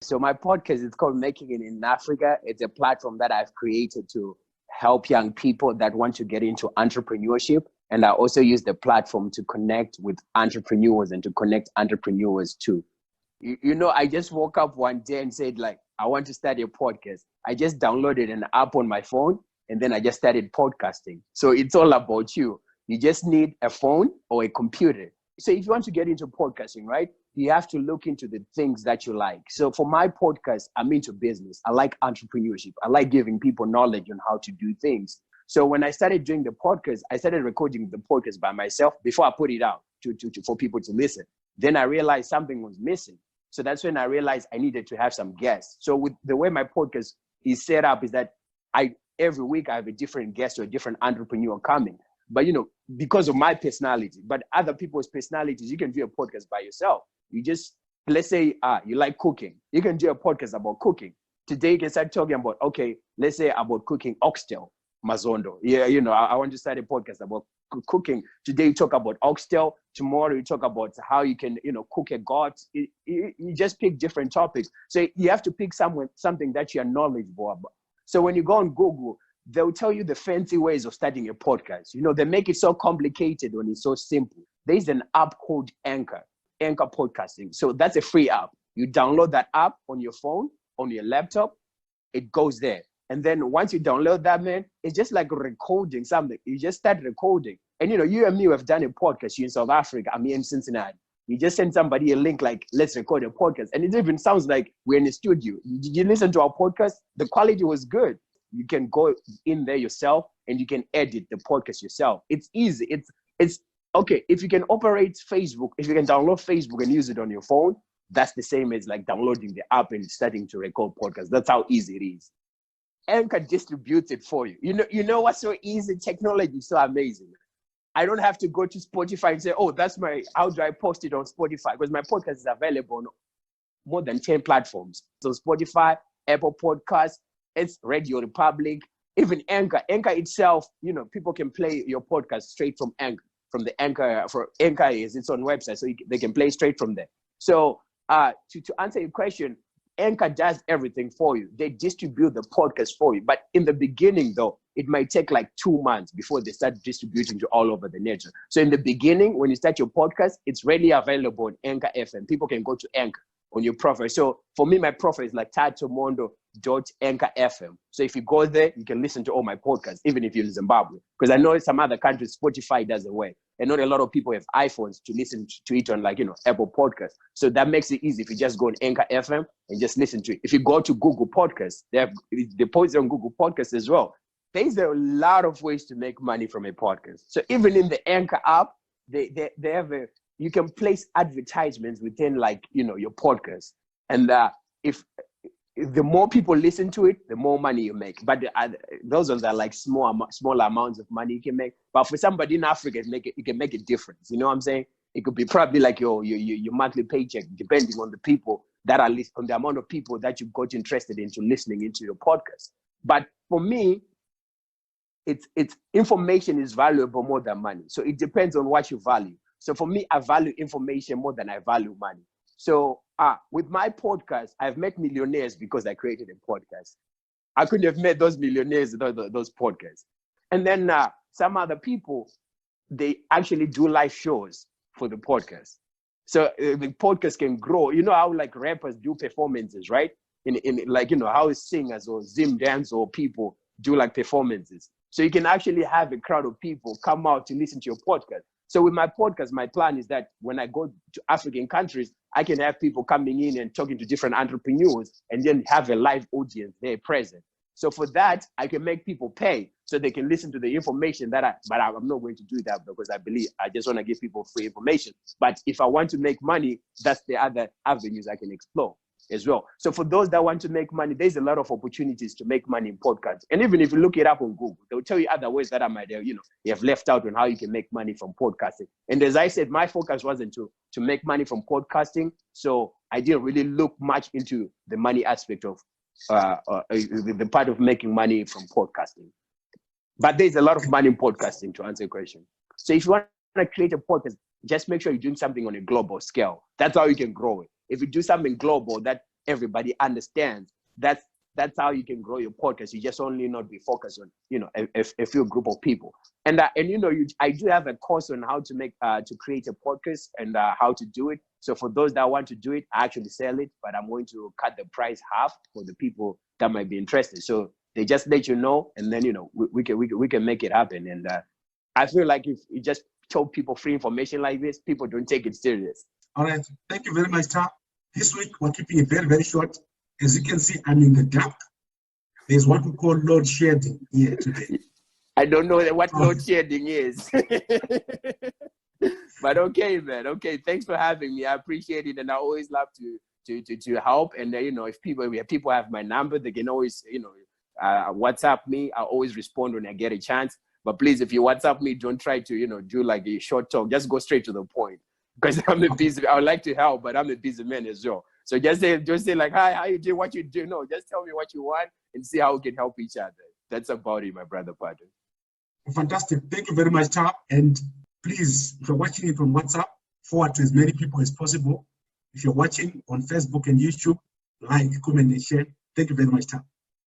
So my podcast is called Making It in Africa. It's a platform that I've created to help young people that want to get into entrepreneurship. And I also use the platform to connect with entrepreneurs and to connect entrepreneurs too. I just woke up one day and said, like, I want to start a podcast. I just downloaded an app on my phone and then I just started podcasting. So it's all about you. You just need a phone or a computer. So if you want to get into podcasting, right, you have to look into the things that you like. So for my podcast, I'm into business. I like entrepreneurship. I like giving people knowledge on how to do things. So when I started doing the podcast, I started recording the podcast by myself before I put it out for people to listen. Then I realized something was missing. So that's when I realized I needed to have some guests. So with the way my podcast is set up is that every week I have a different guest or a different entrepreneur coming. But, because of my personality, but other people's personalities, you can do a podcast by yourself. You just, let's say you like cooking. You can do a podcast about cooking. Today you can start talking about, okay, let's say about cooking oxtail, mazondo. Yeah, I want to start a podcast about cooking. Today you talk about oxtail. Tomorrow you talk about how you can, cook a goat. You just pick different topics. So you have to pick something that you are knowledgeable about. So when you go on Google, they'll tell you the fancy ways of starting a podcast. They make it so complicated when it's so simple. There's an app called Anchor Podcasting. So that's a free app. You download that app on your phone, on your laptop, it goes there. And then once you download that, man, it's just like recording something. You just start recording. And you and me have done a podcast. You're in South Africa, I'm here in Cincinnati. You just send somebody a link like, let's record a podcast. And it even sounds like we're in the studio. You listen to our podcast, the quality was good. You can go in there yourself and you can edit the podcast yourself. It's easy. It's okay. If you can operate Facebook, if you can download Facebook and use it on your phone, that's the same as like downloading the app and starting to record podcasts. That's how easy it is. Anchor distributes it for you. You know what's so easy? Technology is so amazing. I don't have to go to Spotify and say, oh, how do I post it on Spotify? Because my podcast is available on more than 10 platforms. So Spotify, Apple Podcasts, it's Radio Republic, even Anchor. Anchor itself, people can play your podcast straight from Anchor. From the Anchor, for Anchor is its own website, so they can play straight from there. So to answer your question, Anchor does everything for you. They distribute the podcast for you. But in the beginning, though, it might take like 2 months before they start distributing to all over the nation. So in the beginning, when you start your podcast, it's readily available on Anchor FM. People can go to Anchor on your profile. So for me, my profile is like TAA Tomondo .Anchor FM. So if you go there, you can listen to all my podcasts, even if you're in Zimbabwe. Because I know in some other countries, Spotify doesn't work. And not a lot of people have iPhones to listen to it on Apple Podcasts. So that makes it easy if you just go on Anchor FM and just listen to it. If you go to Google Podcasts, they post it on Google Podcasts as well. There's a lot of ways to make money from a podcast. So even in the Anchor app, they have you can place advertisements within your podcast. And if the more people listen to it, the more money you make. But those ones are like small amounts of money you can make. But for somebody in Africa, you can make a difference. You know what I'm saying? It could be probably like your monthly paycheck, depending on the people that are on the amount of people that you got interested into listening into your podcast. But for me, it's information is valuable more than money. So it depends on what you value. So for me, I value information more than I value money. So with my podcast, I've met millionaires because I created a podcast. I couldn't have met those millionaires without those podcasts. And then some other people, they actually do live shows for the podcast. So the podcast can grow. You know how like rappers do performances, right? In like, how singers or Zim dance or people do like performances. So you can actually have a crowd of people come out to listen to your podcast. So with my podcast, my plan is that when I go to African countries, I can have people coming in and talking to different entrepreneurs and then have a live audience there present. So for that, I can make people pay so they can listen to the information but I'm not going to do that because I just want to give people free information. But if I want to make money, that's the other avenues I can explore as well. So for those that want to make money, there's a lot of opportunities to make money in podcasts. And even if you look it up on Google, they'll tell you other ways that I might, you have left out on how you can make money from podcasting. And as I said, my focus wasn't to make money from podcasting. So I didn't really look much into the money aspect of the part of making money from podcasting. But there's a lot of money in podcasting, to answer your question. So if you want to create a podcast, just make sure you're doing something on a global scale. That's how you can grow it. If you do something global that everybody understands. That's how you can grow your podcast. You just only not be focused on, you know, a few group of people. And you know, I do have a course on how to make to create a podcast and how to do it. So for those that want to do it, I actually sell it, but I'm going to cut the price half for the people that might be interested. So they just let you know, and then, you know, we can make it happen. And I feel like if you just show people free information like this, people don't take it serious. All right, thank you very much, Tom. This week we're keeping it very, very short. As you can see, I'm in the dark. There's what we call load shedding here today. I don't know what load shedding is. But okay, man. Okay, thanks for having me. I appreciate it, and I always love to help. And you know, if people have my number, they can always, you know, WhatsApp me. I always respond when I get a chance. But please, if you WhatsApp me, don't try to, you know, do like a short talk. Just go straight to the point. Because I'm a busy. I would like to help, but I'm a busy man as well. So just say like, hi, how you do? What you do? No, just tell me what you want and see how we can help each other. That's about it, my brother Patrick. Fantastic. Thank you very much, Tom. And please, if you're watching it from WhatsApp, forward to as many people as possible. If you're watching on Facebook and YouTube, like, comment, and share. Thank you very much, Tom.